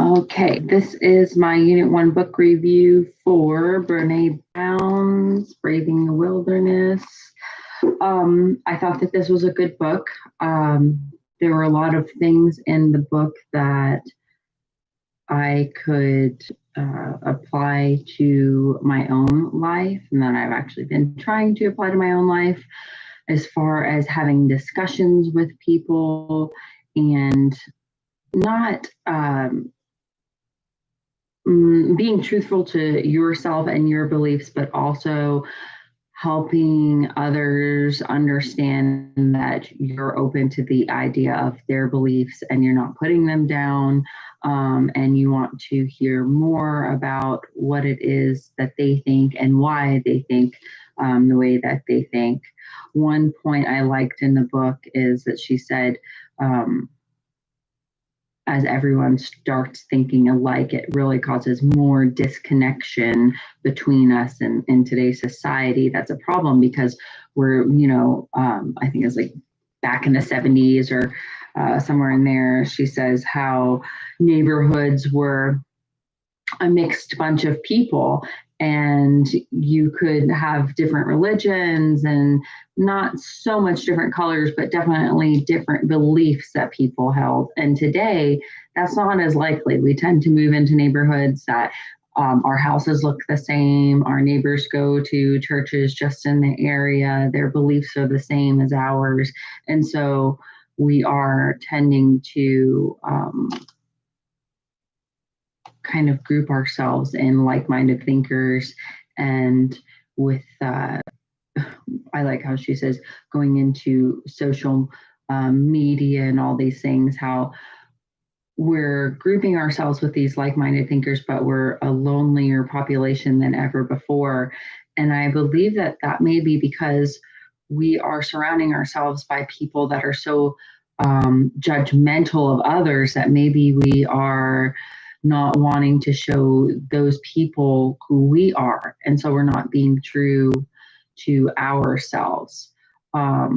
Okay, this is my Unit 1 book review for Brené Brown's Braving the Wilderness. I thought that this was a good book. There were a lot of things in the book that I could apply to my own life, and that I've actually been trying to apply to my own life as far as having discussions with people and not being truthful to yourself and your beliefs, but also helping others understand that you're open to the idea of their beliefs and you're not putting them down, and you want to hear more about what it is that they think and why they think the way that they think. One point I liked in the book is that she said, as everyone starts thinking alike, it really causes more disconnection between us and in today's society. That's a problem because we're, I think it's like back in the 70s or somewhere in there, she says how neighborhoods were a mixed bunch of people, and you could have different religions and not so much different colors, but definitely different beliefs that people held. And today, that's not as likely. We tend to move into neighborhoods that our houses look the same. Our neighbors go to churches just in the area. Their beliefs are the same as ours. And so we are tending to kind of group ourselves in like-minded thinkers. And with I like how she says going into social media and all these things, how we're grouping ourselves with these like-minded thinkers, but we're a lonelier population than ever before. And I believe that that may be because we are surrounding ourselves by people that are so judgmental of others that maybe we are not wanting to show those people who we are. And so we're not being true to ourselves. Yeah,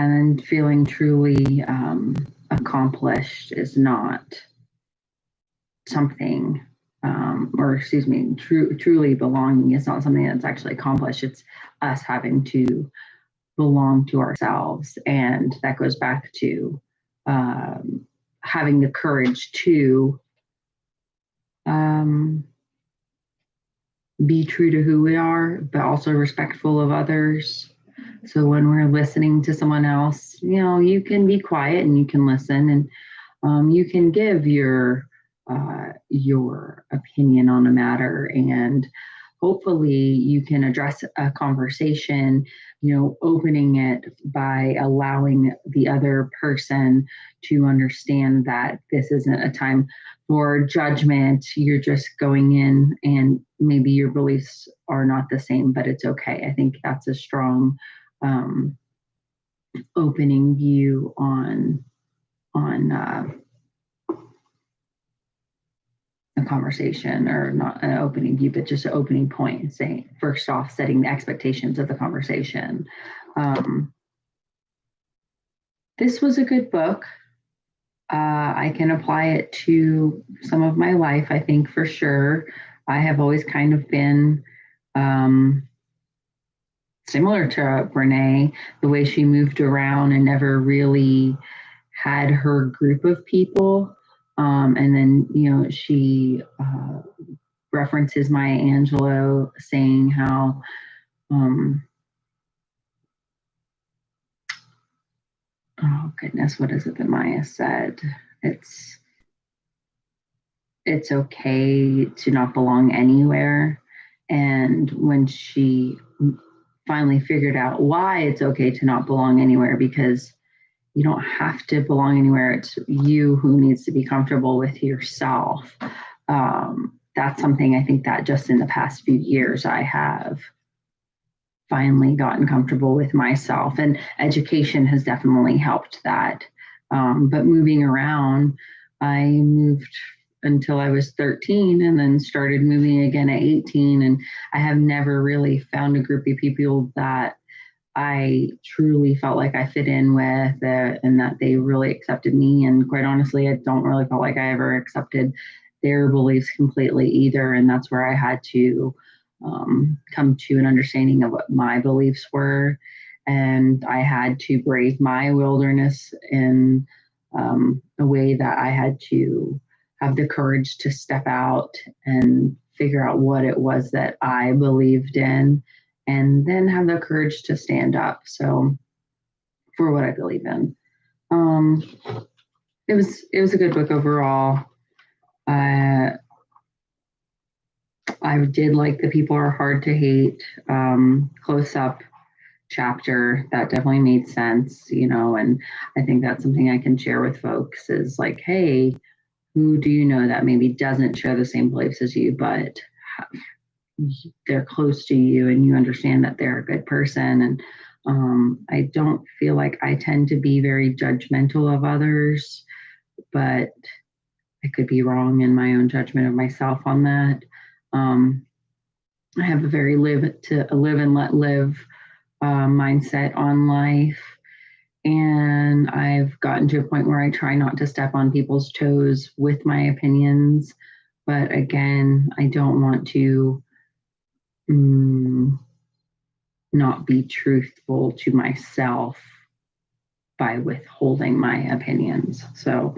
and feeling truly accomplished is not something, truly belonging is not something that's actually accomplished. It's us having to belong to ourselves. And that goes back to having the courage to be true to who we are, but also respectful of others. So when we're listening to someone else, you can be quiet and you can listen, and you can give your opinion on a matter, and hopefully you can address a conversation, opening it by allowing the other person to understand that this isn't a time for judgment. You're just going in and maybe your beliefs are not the same, but it's okay. I think that's a strong opening view on a conversation, or not an opening view, but just an opening point, saying first off, setting the expectations of the conversation. This was a good book. I can apply it to some of my life, I think, for sure. I have always kind of been similar to Brené, the way she moved around and never really had her group of people. And then, she references Maya Angelou saying how oh goodness, what is it that Maya said? It's okay to not belong anywhere. And when she finally figured out why it's okay to not belong anywhere, because you don't have to belong anywhere. It's you who needs to be comfortable with yourself. That's something I think that just in the past few years I have finally gotten comfortable with myself, and education has definitely helped that. But moving around, I moved until I was 13 and then started moving again at 18. And I have never really found a group of people that I truly felt like I fit in with and that they really accepted me. And quite honestly, I don't really feel like I ever accepted their beliefs completely either. And that's where I had to come to an understanding of what my beliefs were. And I had to brave my wilderness in a way that I had to have the courage to step out and figure out what it was that I believed in, and then have the courage to stand up. So for what I believe in, um, it was a good book overall. Uh, I did like the people are hard to hate close up chapter. That definitely made sense, and I think that's something I can share with folks is like, hey, who do you know that maybe doesn't share the same beliefs as you, but they're close to you and you understand that they're a good person. And I don't feel like I tend to be very judgmental of others, but I could be wrong in my own judgment of myself on that. Um, I have a very live and let live mindset on life. And I've gotten to a point where I try not to step on people's toes with my opinions. But again, I don't want to not be truthful to myself by withholding my opinions. So,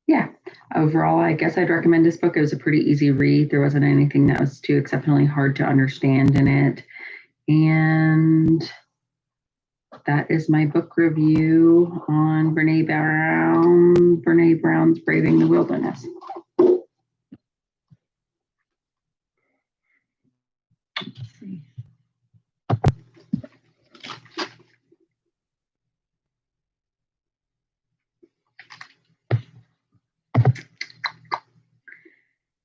yeah, overall, I guess I'd recommend this book. It was a pretty easy read. There wasn't anything that was too exceptionally hard to understand in it. And that is my book review on Brene Brown. Brene Brown's Braving the Wilderness. Let's see.